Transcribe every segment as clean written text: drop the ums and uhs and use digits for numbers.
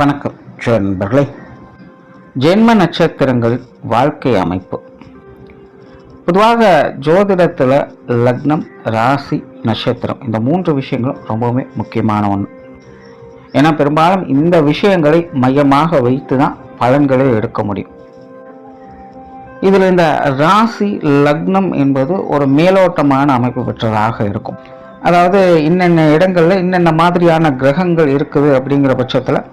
வணக்கம் நண்பர்களே. ஜென்ம நட்சத்திரங்களின் வாழ்க்கை அமைப்பு. பொதுவாக ஜோதிடத்தில் லக்னம், ராசி, நட்சத்திரம் இந்த 3 விஷயங்களும் ரொம்பவுமே முக்கியமான ஒன்று. ஏன்னா பெரும்பாலும் இந்த விஷயங்களை மையமாக வைத்து தான் பலன்களை எடுக்க முடியும். இதில் இந்த ராசி, லக்னம் என்பது ஒரு மேலோட்டமான அமைப்பு பெற்றதாக இருக்கும். அதாவது இன்னென்ன இடங்களில் இன்னென்ன மாதிரியான கிரகங்கள் இருக்குது அப்படிங்கிற பட்சத்தில்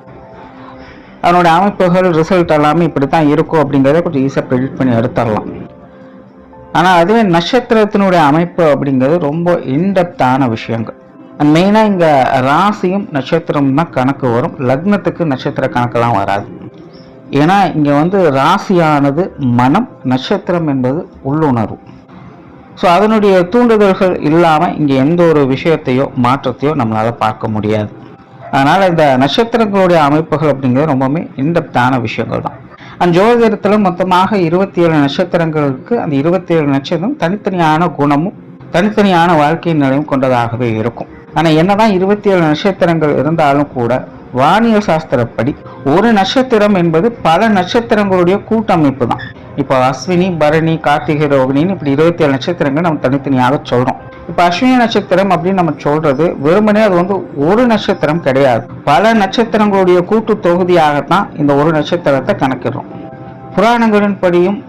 அதனுடைய அமைப்புகள், ரிசல்ட் எல்லாமே இப்படி தான் இருக்கும் அப்படிங்கிறத கொஞ்சம் ஈஸியாக ப்ரெடிக்ட் பண்ணி எடுத்துடலாம். ஆனால் அதுவே நட்சத்திரத்தினுடைய அமைப்பு அப்படிங்கிறது ரொம்ப இன்டெப்தான விஷயங்கள். மெயினாக இங்கே ராசியும் நட்சத்திரம் தான் கணக்கு வரும். லக்னத்துக்கு நட்சத்திர கணக்கெல்லாம் வராது. ஏன்னா இங்கே ராசியானது மனம், நட்சத்திரம் என்பது உள்ளுணர்வு. ஸோ அதனுடைய தூண்டுதல்கள் இல்லாமல் இங்கே எந்த ஒரு விஷயத்தையோ மாற்றத்தையோ நம்மளால் பார்க்க முடியாது. அதனால் இந்த நட்சத்திரங்களுடைய அமைப்புகள் அப்படிங்கிறது ரொம்பவுமே இன்டெப்தான விஷயங்கள் தான். அந்த ஜோதிடத்தில் மொத்தமாக 27 நட்சத்திரங்கள் இருக்குது. அந்த 27 நட்சத்திரம் தனித்தனியான குணமும் தனித்தனியான வாழ்க்கை நிலையும் கொண்டதாகவே இருக்கும். ஆனால் என்னதான் 27 நட்சத்திரங்கள் இருந்தாலும் கூட வானியல் சாஸ்திரப்படி ஒரு நட்சத்திரம் என்பது பல நட்சத்திரங்களுடைய கூட்டமைப்பு தான். இப்போ அஸ்வினி, பரணி, கார்த்திகை, ரோகிணின்னு இப்படி 27 நட்சத்திரங்கள் நம்ம தனித்தனியாக சொல்கிறோம். இப்போ அஸ்வினி நட்சத்திரம் அப்படின்னு நம்ம சொல்றது வெறுமனே அது ஒரு நட்சத்திரம் கிடையாது. பல நட்சத்திரங்களுடைய கூட்டு தொகுதியாகத்தான் இந்த ஒரு நட்சத்திரத்தை கணக்கிடுறோம். புராணங்களின் படியும்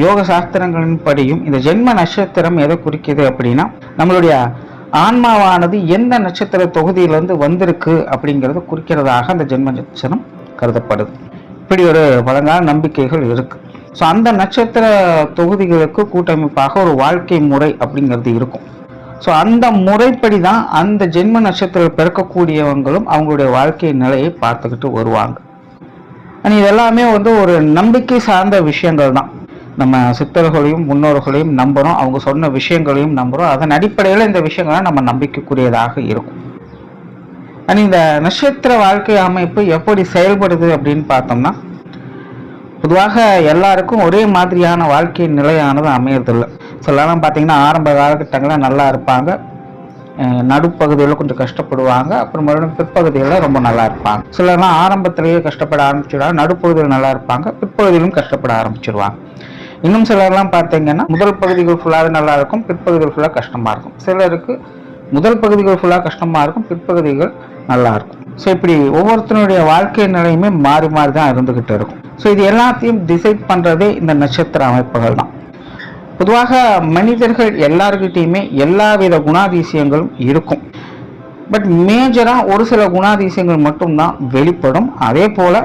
யோக சாஸ்திரங்களின் படியும் இந்த ஜென்ம நட்சத்திரம் எதை குறிக்குது அப்படின்னா நம்மளுடைய ஆன்மாவானது எந்த நட்சத்திர தொகுதியிலிருந்து வந்திருக்கு அப்படிங்கிறது குறிக்கிறதாக அந்த ஜென்ம நட்சத்திரம் கருதப்படுது. இப்படி ஒரு பழங்கால நம்பிக்கைகள் இருக்கு. ஸோ அந்த நட்சத்திர தொகுதிகளுக்கு கூட்டமைப்பாக ஒரு வாழ்க்கை முறை அப்படிங்கிறது இருக்கும். ஸோ அந்த முறைப்படி தான் அந்த ஜென்ம நட்சத்திரம் பிறக்கக்கூடியவங்களும் அவங்களுடைய வாழ்க்கை நிலையை பார்த்துக்கிட்டு வருவாங்க. இது எல்லாமே ஒரு நம்பிக்கை சார்ந்த விஷயங்கள் தான். நம்ம சித்தர்களையும் முன்னோர்களையும் நம்புகிறோம், அவங்க சொன்ன விஷயங்களையும் நம்புகிறோம். அதன் அடிப்படையில் இந்த விஷயங்கள்லாம் நம்ம நம்பிக்கைக்குரியதாக இருக்கும். இந்த நட்சத்திர வாழ்க்கை அமைப்பு எப்படி செயல்படுது அப்படின்னு பார்த்தோம்னா, பொதுவாக எல்லாருக்கும் ஒரே மாதிரியான வாழ்க்கை நிலையானது அமையறதில்லை. சிலலாம் பார்த்தீங்கன்னா ஆரம்ப காலகட்டங்களில் நல்லா இருப்பாங்க, நடுப்பகுதியில் கொஞ்சம் கஷ்டப்படுவாங்க, அப்புறம் மறுபடியும் பிற்பகுதியில் ரொம்ப நல்லா இருப்பாங்க. சிலர்லாம் ஆரம்பத்திலேயே கஷ்டப்பட ஆரம்பிச்சிடுவாங்க, நடுப்பகுதியில் நல்லா இருப்பாங்க, பிற்பகுதியிலும் கஷ்டப்பட ஆரம்பிச்சிடுவாங்க. இன்னும் சிலர்லாம் பார்த்தீங்கன்னா முதல் பகுதிகள் ஃபுல்லாகவே நல்லா இருக்கும், பிற்பகுதிகள் ஃபுல்லாக கஷ்டமாக இருக்கும். சிலருக்கு முதல் பகுதிகள் ஃபுல்லாக கஷ்டமாக இருக்கும், பிற்பகுதிகள் நல்லா இருக்கும். ஸோ இப்படி ஒவ்வொருத்தருடைய வாழ்க்கை நிலையுமே மாறி மாறி தான் இருந்துக்கிட்டு இருக்கும். ஸோ இது எல்லாத்தையும் டிசைட் பண்ணுறதே இந்த நட்சத்திர அமைப்புகள் தான். பொதுவாக மனிதர்கள் எல்லாருக்கிட்டையுமே எல்லாவித குணாதிசயங்களும் இருக்கும். பட் மேஜராக ஒரு சில குணாதிசயங்கள் மட்டும்தான் வெளிப்படும். அதே போல்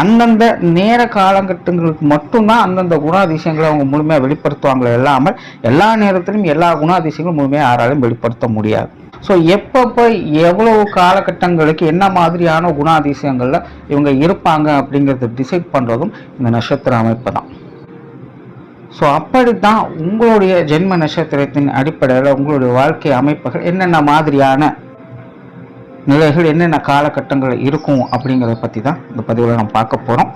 அந்தந்த நேர காலகட்டங்களுக்கு மட்டும்தான் அந்தந்த குணாதிசயங்களை அவங்க முழுமையாக வெளிப்படுத்துவாங்களே இல்லாமல் எல்லா நேரத்திலும் எல்லா குணாதிசயங்களும் முழுமையாக யாராலும் வெளிப்படுத்த முடியாது. ஸோ எப்பப்போ எவ்வளவு காலகட்டங்களுக்கு என்ன மாதிரியான குணாதிசயங்களில் இவங்க இருப்பாங்க அப்படிங்கிறத டிசைட் பண்ணுறதும் இந்த நட்சத்திர அமைப்பு தான். ஸோ அப்படித்தான் உங்களுடைய ஜென்ம நட்சத்திரத்தின் அடிப்படையில் உங்களுடைய வாழ்க்கை அமைப்புகள் என்னென்ன மாதிரியான நிலைகள் என்னென்ன காலகட்டங்கள் இருக்கும் அப்படிங்கிறத பற்றி தான் இந்த பதிவில் நம்ம பார்க்க போகிறோம்.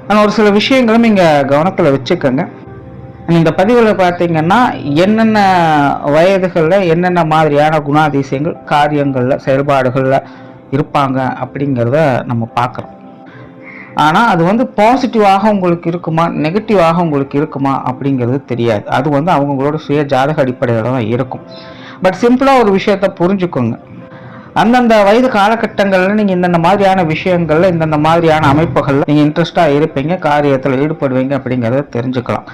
ஆனால் ஒரு சில விஷயங்களும் இங்கே கவனத்தில் வச்சுக்கோங்க. இந்த பதிவில் பார்த்தீங்கன்னா என்னென்ன வயதுகளில் என்னென்ன மாதிரியான குணாதிசயங்கள் காரியங்களில் செயல்பாடுகளில் இருப்பாங்க அப்படிங்கிறத நம்ம பார்க்குறோம். ஆனால் அது பாசிட்டிவாக உங்களுக்கு இருக்குமா நெகட்டிவாக உங்களுக்கு இருக்குமா அப்படிங்கிறது தெரியாது. அது அவங்களோட சுய ஜாதக அடிப்படையில் தான் இருக்கும். பட் சிம்பிளாக ஒரு விஷயத்தை புரிஞ்சுக்கோங்க. அந்தந்த வயது காலகட்டங்களில் நீங்கள் இந்தந்த மாதிரியான விஷயங்களில் இந்தந்த மாதிரியான அமைப்புகளில் நீங்கள் இன்ட்ரெஸ்டாக இருப்பீங்க, காரியத்தில் ஈடுபடுவீங்க அப்படிங்கிறத தெரிஞ்சுக்கலாம்.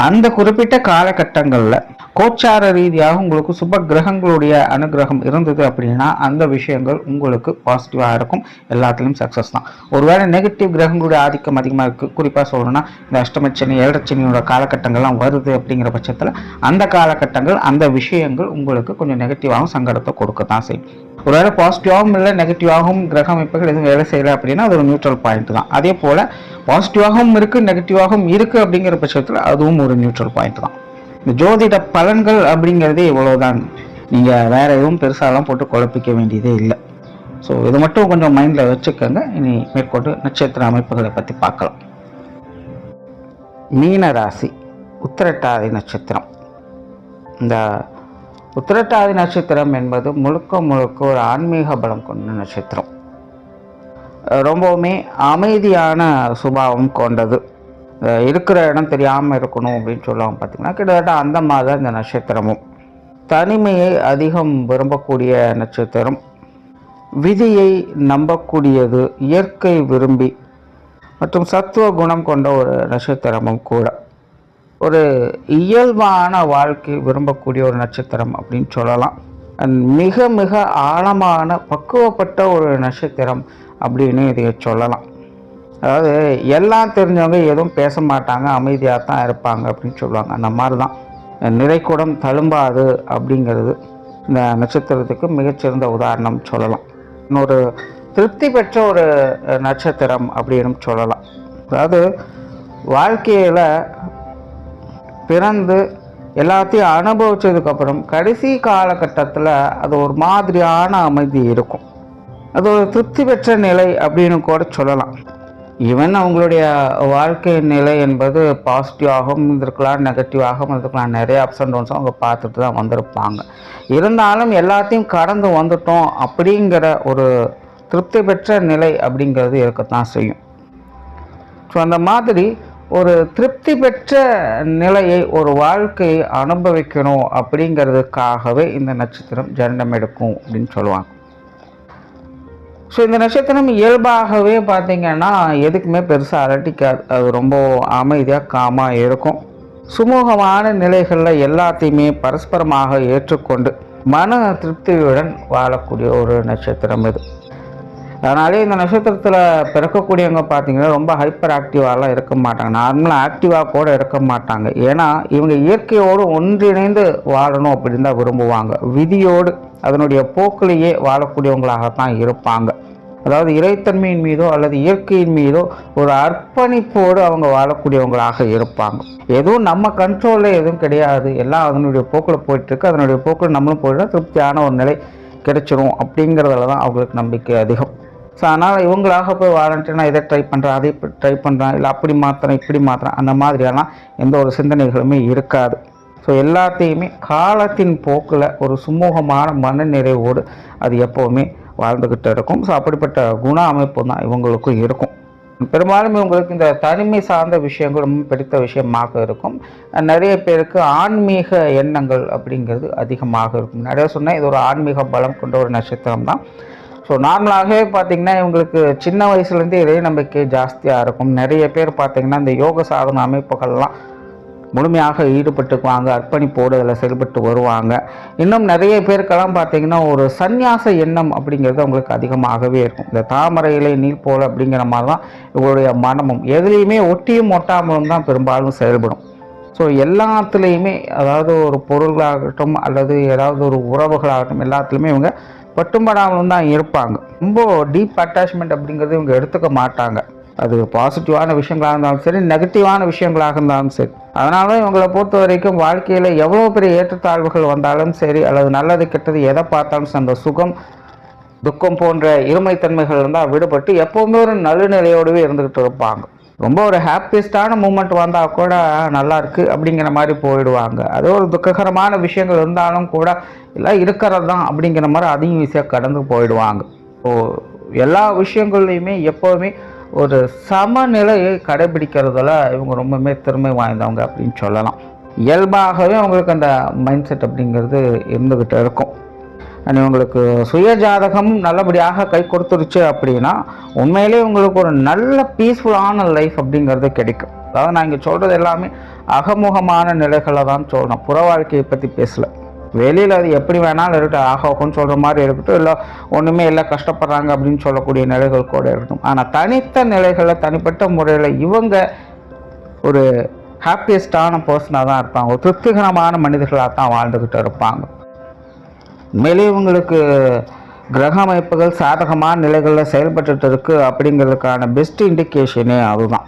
அந்த குறிப்பிட்ட காலகட்டங்களில் கோச்சார ரீதியாக உங்களுக்கு சுப கிரகங்களுடைய அனுகிரகம் இருந்தது அப்படின்னா அந்த விஷயங்கள் உங்களுக்கு பாசிட்டிவாக இருக்கும், எல்லாத்துலேயும் சக்ஸஸ் தான். ஒருவேளை நெகட்டிவ் கிரகங்களுடைய ஆதிக்கம் அதிகமாக இருக்குது, குறிப்பாக சொல்லணும்னா இந்த அஷ்டமச்சனி, ஏழரைச்சனியோட காலகட்டங்கள்லாம் வருது அப்படிங்கிற பட்சத்தில் அந்த காலகட்டங்கள் அந்த விஷயங்கள் உங்களுக்கு கொஞ்சம் நெகட்டிவாகவும் சங்கடத்தை கொடுக்க தான் செய்யும். ஒருவேளை பாசிட்டிவாகவும் இல்லை நெகட்டிவாகவும் கிரக அமைப்புகள் எதுவும் வேலை செய்யலை அப்படின்னா அது ஒரு நியூட்ரல் பாயிண்ட் தான். அதே போல் பாசிட்டிவாகவும் இருக்குது நெகட்டிவாகவும் இருக்குது அப்படிங்கிற பட்சத்தில் அதுவும் ஒரு நியூட்ரல் பாயிண்ட் தான். இந்த ஜோதிட பலன்கள் அப்படிங்கிறதே இவ்வளோதான். நீங்கள் வேற எதுவும் பெருசாலாம் போட்டு குழப்பிக்க வேண்டியதே இல்லை. ஸோ இது மட்டும் கொஞ்சம் மைண்டில் வச்சுக்கோங்க. இனி மேற்கொண்டு நட்சத்திர அமைப்புகளை பற்றி பார்க்கலாம். மீன ராசி, உத்திரட்டாதி நட்சத்திரம். இந்த உத்திரட்டாதி நட்சத்திரம் என்பது முழுக்க முழுக்க ஒரு ஆன்மீக பலம் கொண்ட நட்சத்திரம். ரொம்பவுமே அமைதியான சுபாவம் கொண்டது. இருக்கிற இடம் தெரியாமல் இருக்கணும் அப்படின்னு சொல்லுவாங்க பார்த்திங்கன்னா, கிட்டத்தட்ட அந்த மாதிரி தான் இந்த நட்சத்திரமும். தனிமையை அதிகம் விரும்பக்கூடிய நட்சத்திரம், விதியை நம்பக்கூடியது, இயற்கை விரும்பி மற்றும் சத்துவ குணம் கொண்ட ஒரு நட்சத்திரமும் கூட. ஒரு இயல்பான வாழ்க்கை விரும்பக்கூடிய ஒரு நட்சத்திரம் அப்படின்னு சொல்லலாம். மிக மிக ஆழமான பக்குவப்பட்ட ஒரு நட்சத்திரம் அப்படின்னு இதை சொல்லலாம். அதாவது எல்லாம் தெரிஞ்சவங்க எதுவும் பேச மாட்டாங்க, அமைதியாக தான் இருப்பாங்க அப்படின்னு சொல்லுவாங்க. அந்த மாதிரி தான் நிறைக்குடம் தழும்பாது அப்படிங்கிறது இந்த நட்சத்திரத்துக்கு மிகச்சிறந்த உதாரணம் சொல்லலாம். இன்னொரு திருப்தி பெற்ற ஒரு நட்சத்திரம் அப்படின்னு சொல்லலாம். அதாவது வாழ்க்கையில் பிறந்து எல்லாத்தையும் அனுபவித்ததுக்கப்புறம் கடைசி காலகட்டத்தில் அது ஒரு மாதிரியான அமைதி இருக்கும். அது ஒரு திருப்தி பெற்ற நிலை அப்படின்னு கூட சொல்லலாம். ஈவன் அவங்களுடைய வாழ்க்கை நிலை என்பது பாசிட்டிவாகவும் இருந்திருக்கலாம், நெகட்டிவாகவும் இருந்திருக்கலாம். நிறைய அப்ஸ் அண்ட் டவுன்ஸும் அவங்க பார்த்துட்டு தான் வந்திருப்பாங்க. இருந்தாலும் எல்லாத்தையும் கடந்து வந்துட்டோம் அப்படிங்கிற ஒரு திருப்தி பெற்ற நிலை அப்படிங்கிறது இருக்கத்தான் செய்யும். ஸோ அந்த மாதிரி ஒரு திருப்தி பெற்ற நிலையை, ஒரு வாழ்க்கையை அனுபவிக்கணும் அப்படிங்கிறதுக்காகவே இந்த நட்சத்திரம் ஜனனம் எடுக்கும் அப்படின்னு சொல்லுவாங்க. ஸோ இந்த நட்சத்திரம் இயல்பாகவே பார்த்திங்கன்னா எதுக்குமே பெருசாக அலட்டிக்காது. அது ரொம்ப அமைதியாக காமாக இருக்கும். சுமூகமான நிலைகளில் எல்லாத்தையுமே பரஸ்பரமாக ஏற்றுக்கொண்டு மன திருப்தியுடன் வாழக்கூடிய ஒரு நட்சத்திரம் இது. அதனாலே இந்த நட்சத்திரத்தில் பிறக்கக்கூடியவங்க பார்த்திங்கன்னா ரொம்ப ஹைப்பர் ஆக்டிவாலாம் இருக்க மாட்டாங்க, நார்மலாக ஆக்டிவாக கூட இருக்க மாட்டாங்க. ஏன்னா இவங்க இயற்கையோடு ஒன்றிணைந்து வாழணும் அப்படின்னு தான் விரும்புவாங்க. விதியோடு அதனுடைய போக்கிலேயே வாழக்கூடியவங்களாகத்தான் இருப்பாங்க. அதாவது இறைத்தன்மையின் மீதோ அல்லது இயற்கையின் மீதோ ஒரு அர்ப்பணிப்போடு அவங்க வாழக்கூடியவங்களாக இருப்பாங்க. எதுவும் நம்ம கண்ட்ரோலில் எதுவும் கிடையாது, எல்லாம் அதனுடைய போக்கில் போயிட்டுருக்கு, அதனுடைய போக்கில் நம்மளும் போயிட்டா திருப்தியான ஒரு நிலை கிடைச்சிரும் அப்படிங்கிறதுல தான் அவங்களுக்கு நம்பிக்கை அதிகம். ஸோ அதனால் இவங்களாக போய் வாழன்ட்டு நான் இதை ட்ரை பண்ணுறேன், அதை ட்ரை பண்ணுறேன், இல்லை அப்படி மாற்றுறேன் இப்படி மாற்றுறேன், அந்த மாதிரியெல்லாம் எந்த ஒரு சிந்தனைகளுமே இருக்காது. ஸோ எல்லாத்தையுமே காலத்தின் போக்கில் ஒரு சுமூகமான மனநிறைவோடு அது எப்போவுமே வாழ்ந்துக்கிட்டு இருக்கும். ஸோ அப்படிப்பட்ட குண அமைப்பு தான் இவங்களுக்கும் இருக்கும். பெரும்பாலும் இவங்களுக்கு இந்த தனிமை சார்ந்த விஷயங்கள் ரொம்ப பிடித்த விஷயமாக இருக்கும். நிறைய பேருக்கு ஆன்மீக எண்ணங்கள் அப்படிங்கிறது அதிகமாக இருக்கும். நிறைய சொன்னால் இது ஒரு ஆன்மீக பலம் கொண்ட ஒரு நட்சத்திரம் தான். ஸோ நார்மலாகவே பார்த்திங்கன்னா இவங்களுக்கு சின்ன வயசுலேருந்தே இறை நம்பிக்கை ஜாஸ்தியாக இருக்கும். நிறைய பேர் பார்த்திங்கன்னா இந்த யோக சாதன அமைப்புகள்லாம் முழுமையாக ஈடுபட்டுக்குவாங்க, அர்ப்பணிப்போடு அதில் செயல்பட்டு வருவாங்க. இன்னும் நிறைய பேருக்கெல்லாம் பார்த்திங்கன்னா ஒரு சந்நியாச எண்ணம் அப்படிங்கிறது அவங்களுக்கு அதிகமாகவே இருக்கும். இந்த தாமரை இலை நீர் போல் அப்படிங்கிற மாதிரி தான் இவங்களுடைய மனமும் எதுலேயுமே ஒட்டியும் ஒட்டாமலும் தான் பெரும்பாலும் செயல்படும். ஸோ எல்லாத்துலேயுமே, அதாவது ஒரு பொருள்களாகட்டும் அல்லது ஏதாவது ஒரு உறவுகளாகட்டும், எல்லாத்துலேயுமே இவங்க பட்டும்படாமலும் தான் இருப்பாங்க. ரொம்ப டீப் அட்டாச்மெண்ட் அப்படிங்கிறது இவங்க எடுத்துக்க மாட்டாங்க. அது பாசிட்டிவான விஷயங்களாக இருந்தாலும் சரி, நெகட்டிவான விஷயங்களாக இருந்தாலும் சரி. அதனால இவங்களை பொறுத்த வரைக்கும் வாழ்க்கையில் எவ்வளோ பெரிய ஏற்றத்தாழ்வுகள் வந்தாலும் சரி, அல்லது நல்லது கெட்டது எதை பார்த்தாலும் அந்த சுகம் துக்கம் போன்ற இருமைத்தன்மைகள் இருந்தால் விடுபட்டு எப்போவுமே ஒரு நடுநிலையோடவே இருந்துக்கிட்டு இருப்பாங்க. ரொம்ப ஒரு ஹாப்பியஸ்டான மூமெண்ட் வந்தால் கூட நல்லா இருக்குது அப்படிங்கிற மாதிரி போயிடுவாங்க. அதே ஒரு துக்ககரமான விஷயங்கள் இருந்தாலும் கூட எல்லாம் இருக்கிறது தான் அப்படிங்கிற மாதிரி அதையும் ஈஸியாக கடந்து போயிடுவாங்க. ஸோ எல்லா விஷயங்கள்லையுமே எப்போவுமே ஒரு சமநிலையை கடைபிடிக்கிறதுல இவங்க ரொம்பவுமே திறமை வாய்ந்தவங்க அப்படின்னு சொல்லலாம். இயல்பாகவே அவங்களுக்கு அந்த மைண்ட் செட் அப்படிங்கிறது இருந்துக்கிட்டு இருக்கும். அண்ட் இவங்களுக்கு சுய ஜாதகமும் நல்லபடியாக கை கொடுத்துருச்சு அப்படின்னா உண்மையிலே உங்களுக்கு ஒரு நல்ல பீஸ்ஃபுல்லான லைஃப் அப்படிங்கிறது கிடைக்கும். அதாவது நான் இங்கே சொல்கிறது எல்லாமே அகமுகமான நிலைகளை தான் சொல்லணும், புற வாழ்க்கையை பற்றி பேசலை. வெளியில் அது எப்படி வேணாலும் இருக்கட்டும், ஆகோக்குன்னு சொல்கிற மாதிரி இருக்கட்டும், இல்லை ஒன்றுமே இல்லை கஷ்டப்படுறாங்க அப்படின்னு சொல்லக்கூடிய நிலைகள் கூட இருக்கட்டும். ஆனால் தனித்த நிலைகளில் தனிப்பட்ட முறையில் இவங்க ஒரு ஹாப்பியஸ்டான பர்சனாக தான் இருப்பாங்க, ஒரு திருப்திகரமான மனிதர்களாக தான் வாழ்ந்துக்கிட்டு இருப்பாங்க. உண்மையிலே இவங்களுக்கு கிரக அமைப்புகள் சாதகமான நிலைகளில் செயல்பட்டு இருக்கு அப்படிங்கிறதுக்கான பெஸ்ட் இண்டிகேஷனே அதுதான்.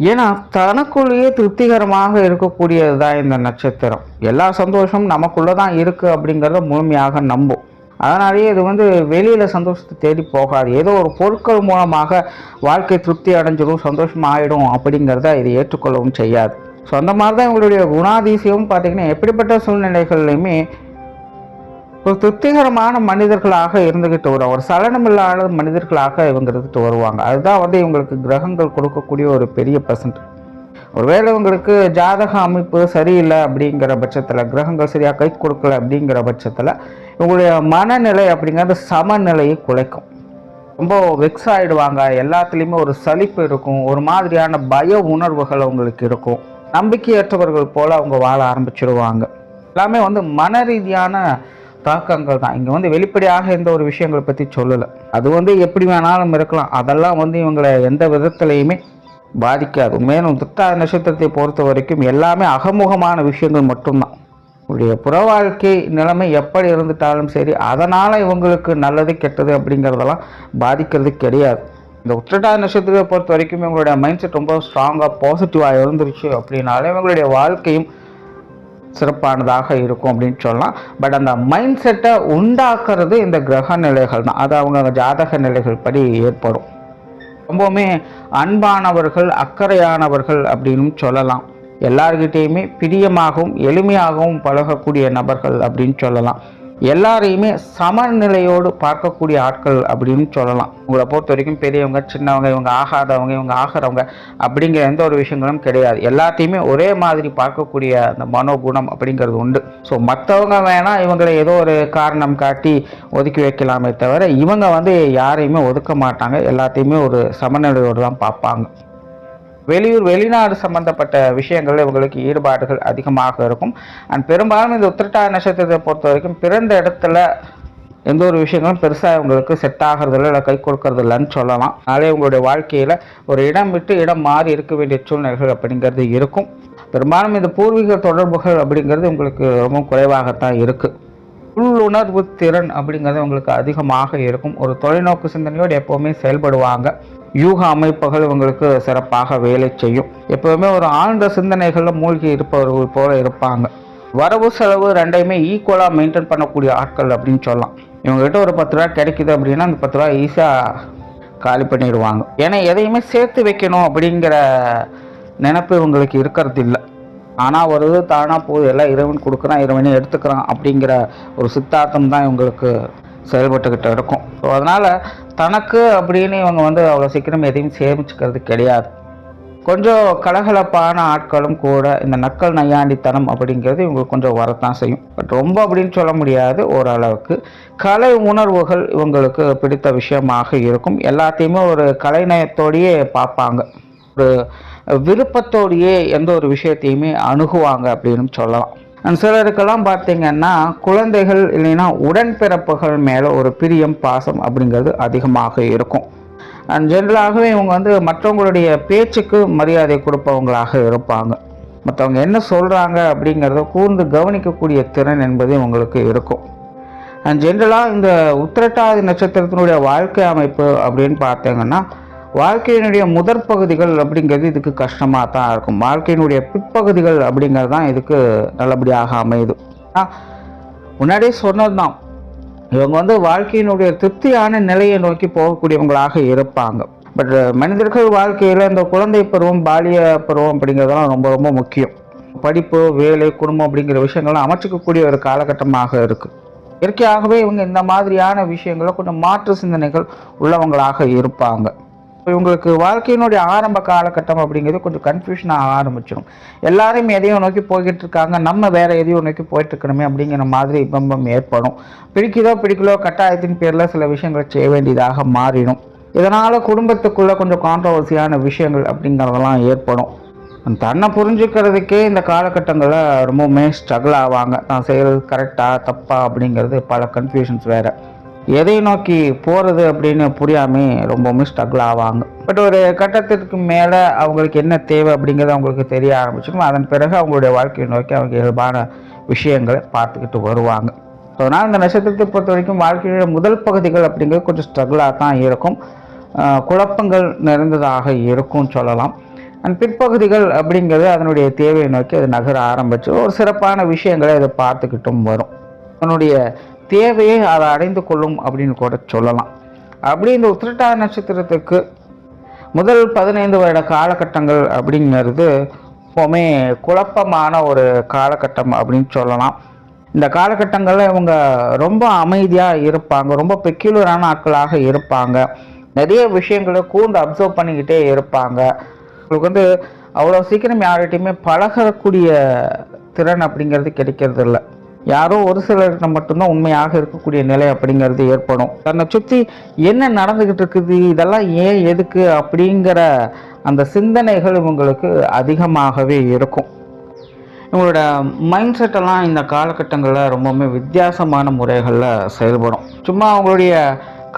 ஏன்னா தனக்குள்ளேயே திருப்திகரமாக இருக்கக்கூடியது தான் இந்த நட்சத்திரம். எல்லா சந்தோஷமும் நமக்குள்ளே தான் இருக்குது அப்படிங்கிறத முழுமையாக நம்பும். அதனாலேயே இது வெளியில் சந்தோஷத்தை தேடி போகாது. ஏதோ ஒரு பொருட்கள் மூலமாக வாழ்க்கை திருப்தி அடைஞ்சிடும், சந்தோஷம் ஆகிடும் அப்படிங்கிறத இது ஏற்றுக்கொள்ளவும் செய்யாது. ஸோ அந்த மாதிரி தான் இவங்களுடைய குணாதிசயம் பார்த்திங்கன்னா எப்படிப்பட்ட சூழ்நிலைகள்லையுமே ஒரு திருப்திகரமான மனிதர்களாக இருந்துகிட்டு வரும், ஒரு சலனமில்லாத மனிதர்களாக இவங்க இருந்துட்டு வருவாங்க. அதுதான் வந்து இவங்களுக்கு கிரகங்கள் கொடுக்கக்கூடிய ஒரு பெரிய பர்சன்ட். ஒருவேளை உங்களுக்கு ஜாதக அமைப்பு சரியில்லை அப்படிங்கிற பட்சத்தில், கிரகங்கள் சரியாக கை கொடுக்கல அப்படிங்கிற பட்சத்தில் உங்களுடைய மனநிலை அப்படிங்கிறது சமநிலையை குலைக்கும். ரொம்ப வெக்ஸ் ஆகிடுவாங்க, எல்லாத்துலேயுமே ஒரு சலிப்பு இருக்கும், ஒரு மாதிரியான பய உணர்வுகள் அவங்களுக்கு இருக்கும், நம்பிக்கையற்றவர்கள் போல் அவங்க வாழ ஆரம்பிச்சிடுவாங்க. எல்லாமே வந்து மன ரீதியான தாக்கங்கள் தான். இங்கே வந்து வெளிப்படையாக எந்த ஒரு விஷயங்களை பற்றி சொல்லலை. அது வந்து எப்படி வேணாலும் இருக்கலாம், அதெல்லாம் வந்து இவங்களை எந்த விதத்துலையுமே பாதிக்காது. மேலும் உத்திரட்டாதி நட்சத்திரத்தை பொறுத்த வரைக்கும் எல்லாமே அகமுகமான விஷயங்கள் மட்டும்தான். உடைய புற வாழ்க்கை நிலைமை எப்படி இருந்துட்டாலும் சரி, அதனால் இவங்களுக்கு நல்லது கெட்டது அப்படிங்கிறதெல்லாம் பாதிக்கிறது கிடையாது. இந்த உத்திரட்டாதி நட்சத்திரத்தை பொறுத்த வரைக்கும் இவங்களுடைய மைண்ட் செட் ரொம்ப ஸ்ட்ராங்காக பாசிட்டிவாக இருந்துருச்சு அப்படின்னாலே இவங்களுடைய வாழ்க்கையும் சிறப்பானதாக இருக்கும் அப்படின்னு சொல்லலாம். பட் அந்த மைண்ட் செட்டை உண்டாக்குறது இந்த கிரக நிலைகள் தான். அது அவங்க ஜாதக நிலைகள் படி ஏற்படும். ரொம்பவுமே அன்பானவர்கள், அக்கறையானவர்கள் அப்படின்னு சொல்லலாம். எல்லார்கிட்டேயுமே பிரியமாகவும் எளிமையாகவும் பழகக்கூடிய நபர்கள் அப்படின்னு சொல்லலாம். எல்லாரையுமே சமநிலையோடு பார்க்கக்கூடிய ஆட்கள் அப்படின்னு சொல்லலாம். உங்களை பொறுத்த வரைக்கும் பெரியவங்க, சின்னவங்க, இவங்க ஆகாதவங்க, இவங்க ஆகிறவங்க அப்படிங்கிற எந்த ஒரு விஷயங்களும் கிடையாது. எல்லாத்தையுமே ஒரே மாதிரி பார்க்கக்கூடிய அந்த மனோகுணம் அப்படிங்கிறது உண்டு. ஸோ மற்றவங்க வேணால் இவங்களை ஏதோ ஒரு காரணம் காட்டி ஒதுக்கி வைக்கலாமே தவிர இவங்க வந்து யாரையுமே ஒதுக்க மாட்டாங்க. எல்லாத்தையுமே ஒரு சமநிலையோடு தான் பார்ப்பாங்க. வெளியூர் வெளிநாடு சம்பந்தப்பட்ட விஷயங்கள் இவங்களுக்கு ஈடுபாடுகள் அதிகமாக இருக்கும். அண்ட் பெரும்பாலும் இந்த உத்திரட்டாதி நட்சத்திரத்தை பொறுத்த வரைக்கும் பிறந்த இடத்துல எந்த ஒரு விஷயங்களும் பெருசாக இவங்களுக்கு செட் ஆகிறதில்ல, இல்லை கை கொடுக்கறது இல்லைன்னு சொல்லலாம். அதனாலே உங்களுடைய வாழ்க்கையில் ஒரு இடம் விட்டு இடம் மாறி இருக்க வேண்டிய சூழ்நிலைகள் அப்படிங்கிறது இருக்கும். பெரும்பாலும் இந்த பூர்வீக தொடர்புகள் அப்படிங்கிறது உங்களுக்கு ரொம்ப குறைவாகத்தான் இருக்குது. உள்ளுணர்வு திறன் அப்படிங்கிறது உங்களுக்கு அதிகமாக இருக்கும். ஒரு தொலைநோக்கு சிந்தனையோடு எப்போவுமே செயல்படுவாங்க. யூக அமைப்புகள் இவங்களுக்கு சிறப்பாக வேலை செய்யும். எப்போவுமே ஒரு ஆழ்ந்த சிந்தனைகளில் மூழ்கி இருப்பவர்கள் போல இருப்பாங்க. வரவு செலவு ரெண்டையுமே ஈக்குவலாக மெயின்டைன் பண்ணக்கூடிய ஆட்கள் அப்படின்னு சொல்லலாம். இவங்ககிட்ட ஒரு 10 ரூபா கிடைக்குது அப்படின்னா அந்த 10 ரூபா ஈஸியாக காலி பண்ணிடுவாங்க. ஏன்னா எதையுமே சேர்த்து வைக்கணும் அப்படிங்கிற நினைப்பு இவங்களுக்கு இருக்கிறது இல்லை. ஆனால் வருது தானாக போகுது, எல்லாம் இறைவன் கொடுக்குறான், இறைவனே எடுத்துக்கிறான் அப்படிங்கிற ஒரு சித்தாந்தம் தான் இவங்களுக்கு செயல்பட்டுக்கிட்டு இருக்கும். ஸோ அதனால் தனக்கு அப்படின்னு இவங்க வந்து அவ்வளோ சீக்கிரம் எதையும் சேமிச்சுக்கிறது கிடையாது. கொஞ்சம் கலகலப்பான ஆட்களும் கூட. இந்த நக்கல் நையாண்டித்தனம் அப்படிங்கிறது இவங்களுக்கு கொஞ்சம் வரத்தான் செய்யும். பட் ரொம்ப அப்படின்னு சொல்ல முடியாது, ஓரளவுக்கு. கலை உணர்வுகள் இவங்களுக்கு பிடித்த விஷயமாக இருக்கும். எல்லாத்தையுமே ஒரு கலைநயத்தோடையே பார்ப்பாங்க. ஒரு விருப்பத்தோடையே எந்த ஒரு விஷயத்தையுமே அணுகுவாங்க அப்படின்னு சொல்லலாம். சிலருக்கெல்லாம் பார்த்தீங்கன்னா குழந்தைகள் இல்லைன்னா உடன்பிறப்புகள் மேலே ஒரு பிரியம், பாசம் அப்படிங்கிறது அதிகமாக இருக்கும். அண்ட் ஜென்ரலாகவே இவங்க வந்து மற்றவங்களுடைய பேச்சுக்கு மரியாதை கொடுப்பவங்களாக இருப்பாங்க. மற்றவங்க என்ன சொல்கிறாங்க அப்படிங்கிறத கூர்ந்து கவனிக்கக்கூடிய திறன் என்பது இவங்களுக்கு இருக்கும். அண்ட் ஜென்ரலாக இந்த உத்திரட்டாதி நட்சத்திரத்தினுடைய வாழ்க்கை அமைப்பு அப்படின்னு பார்த்தீங்கன்னா வாழ்க்கையினுடைய முதற் பகுதிகள் அப்படிங்கிறது இதுக்கு கஷ்டமாக தான் இருக்கும். வாழ்க்கையினுடைய பிற்பகுதிகள் அப்படிங்கிறது தான் இதுக்கு நல்லபடியாக அமையுது. முன்னாடியே சொன்னது தான், இவங்க வந்து வாழ்க்கையினுடைய திருப்தியான நிலையை நோக்கி போகக்கூடியவங்களாக இருப்பாங்க. பட் மனிதர்கள் வாழ்க்கையில் இந்த குழந்தை பருவம், பாலிய பருவம் அப்படிங்கிறதெல்லாம் ரொம்ப ரொம்ப முக்கியம். படிப்பு, வேலை, குடும்பம் அப்படிங்கிற விஷயங்கள்லாம் அமைச்சிக்கக்கூடிய ஒரு காலகட்டமாக இருக்குது. இயற்கையாகவே இவங்க இந்த மாதிரியான விஷயங்களை கொஞ்சம் மாற்று சிந்தனைகள் உள்ளவங்களாக இருப்பாங்க. இவங்களுக்கு வாழ்க்கையினுடைய ஆரம்ப காலகட்டம் அப்படிங்கிறது கொஞ்சம் கன்ஃபியூஷனாக ஆரம்பிச்சிடும். எல்லாரும் எதையும் நோக்கி போய்கிட்டு இருக்காங்க, நம்ம வேற எதையும் நோக்கி போயிட்டு இருக்கணுமே அப்படிங்கிற மாதிரி இன்பம் ஏற்படும். பிடிக்கலோ கட்டாயத்தின் பேரில் சில விஷயங்களை செய்ய வேண்டியதாக மாறிடும். இதனால் குடும்பத்துக்குள்ளே கொஞ்சம் கான்ட்ரவர்சியான விஷயங்கள் அப்படிங்கிறதெல்லாம் ஏற்படும். தன்னை புரிஞ்சுக்கிறதுக்கே இந்த காலகட்டங்களில் ரொம்பவுமே ஸ்ட்ரகிள் ஆவாங்க. தான் செய்கிறது கரெக்டாக தப்பா அப்படிங்கிறது பல கன்ஃபியூஷன்ஸ் வேறு. எதை நோக்கி போகிறது அப்படின்னு புரியாமல் ரொம்பவுமே ஸ்ட்ரகிள் ஆவாங்க. பட் ஒரு கட்டத்திற்கு மேலே அவங்களுக்கு என்ன தேவை அப்படிங்கிறது அவங்களுக்கு தெரிய ஆரம்பிச்சிடும். அதன் பிறகு அவங்களுடைய வாழ்க்கையை நோக்கி அவங்க இயல்பான விஷயங்களை பார்த்துக்கிட்டு வருவாங்க. ஸோ அதனால் இந்த நட்சத்திரத்தை பொறுத்த வரைக்கும் வாழ்க்கையோட முதல் பகுதிகள் அப்படிங்கிறது கொஞ்சம் ஸ்ட்ரகிளாக தான் இருக்கும், குழப்பங்கள் நிறைந்ததாக இருக்கும்னு சொல்லலாம். அண்ட் பிற்பகுதிகள் அப்படிங்கிறது அதனுடைய தேவையை நோக்கி அது நகர ஆரம்பிச்சு ஒரு சிறப்பான விஷயங்களை அதை பார்த்துக்கிட்டும் வரும். அதனுடைய தேவையை அதை அடைந்து கொள்ளும் அப்படின்னு கூட சொல்லலாம். அப்படி இந்த உத்திரட்டாதி நட்சத்திரத்துக்கு முதல் 15 வருட காலகட்டங்கள் அப்படிங்கிறது எப்போவுமே குழப்பமான ஒரு காலகட்டம் அப்படின்னு சொல்லலாம். இந்த காலகட்டங்களில் இவங்க ரொம்ப அமைதியாக இருப்பாங்க, ரொம்ப பெக்யூலரான ஆட்களாக இருப்பாங்க, நிறைய விஷயங்களை கூர்ந்து அப்சர்வ் பண்ணிக்கிட்டே இருப்பாங்க. உங்களுக்கு வந்து அவ்வளோ சீக்கிரம் யார்கிட்டையுமே பழகக்கூடிய திறன் அப்படிங்கிறது கிடைக்கிறது இல்லை. யாரோ ஒரு சிலர்கிட்ட மட்டும்தான் உண்மையாக இருக்கக்கூடிய நிலை அப்படிங்கிறது ஏற்படும். தன்னை சுற்றி என்ன நடந்துக்கிட்டு இருக்குது, இதெல்லாம் ஏன் எதுக்கு அப்படிங்கிற அந்த சிந்தனைகள் இவங்களுக்கு அதிகமாகவே இருக்கும். இவங்களோட மைண்ட் செட்டெல்லாம் இந்த காலகட்டங்களில் ரொம்பவுமே வித்தியாசமான முறைகளில் செயல்படும். சும்மா அவங்களுடைய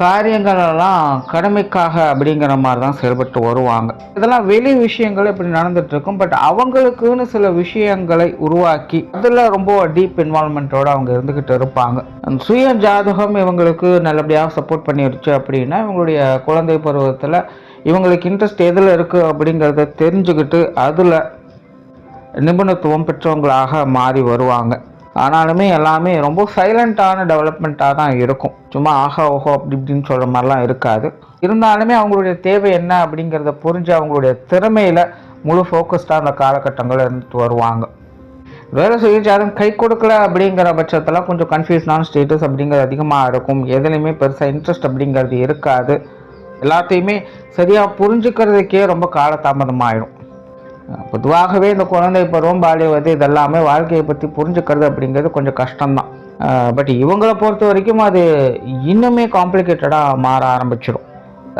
காரியங்களெல்லாம் கடமைக்காக அப்படிங்கிற மாதிரி தான் செயல்பட்டு வருவாங்க. இதெல்லாம் வெளி விஷயங்கள் இப்படி நடந்துட்டு இருக்கும். பட் அவங்களுக்குன்னு சில விஷயங்களை உருவாக்கி அதில் ரொம்ப டீப் இன்வால்மெண்ட்டோடு அவங்க இருந்துக்கிட்டு இருப்பாங்க. அந்த சுய ஜாதகம் இவங்களுக்கு நல்லபடியாக சப்போர்ட் பண்ணிடுச்சு அப்படின்னா இவங்களுடைய குழந்தை பருவத்தில் இவங்களுக்கு இன்ட்ரெஸ்ட் எதில் இருக்குது அப்படிங்கிறத தெரிஞ்சுக்கிட்டு அதில் நிபுணத்துவம் பெற்றவங்களாக மாறி வருவாங்க. ஆனாலுமே எல்லாமே ரொம்ப சைலண்ட்டான டெவலப்மெண்ட்டாக தான் இருக்கும். சும்மா ஆஹா ஓஹோ அப்படி இப்படின்னு சொல்கிற மாதிரிலாம் இருக்காது. இருந்தாலுமே அவங்களுடைய தேவை என்ன அப்படிங்கிறத புரிஞ்சு அவங்களுடைய திறமையில் முழு ஃபோக்கஸ்டாக அந்த காலகட்டங்களில் இருந்துட்டு வருவாங்க. வேலை செய்ய ஜாதகம் கை கொடுக்கல அப்படிங்கிற பட்சத்தில் கொஞ்சம் கன்ஃபியூஷனான ஸ்டேட்டஸ் அப்படிங்கிறது அதிகமாக இருக்கும். எதுலையுமே பெருசாக இன்ட்ரெஸ்ட் அப்படிங்கிறது இருக்காது. எல்லாத்தையுமே சரியாக புரிஞ்சுக்கிறதுக்கே ரொம்ப காலதாமதமாகிடும். பொதுவாகவே இந்த குழந்தை பருவம், பாலியவதி இதெல்லாமே வாழ்க்கையை பற்றி புரிஞ்சுக்கிறது அப்படிங்கிறது கொஞ்சம் கஷ்டம்தான். பட் இவங்களை பொறுத்த வரைக்கும் அது இன்னுமே காம்ப்ளிகேட்டடாக மாற ஆரம்பிச்சிடும்.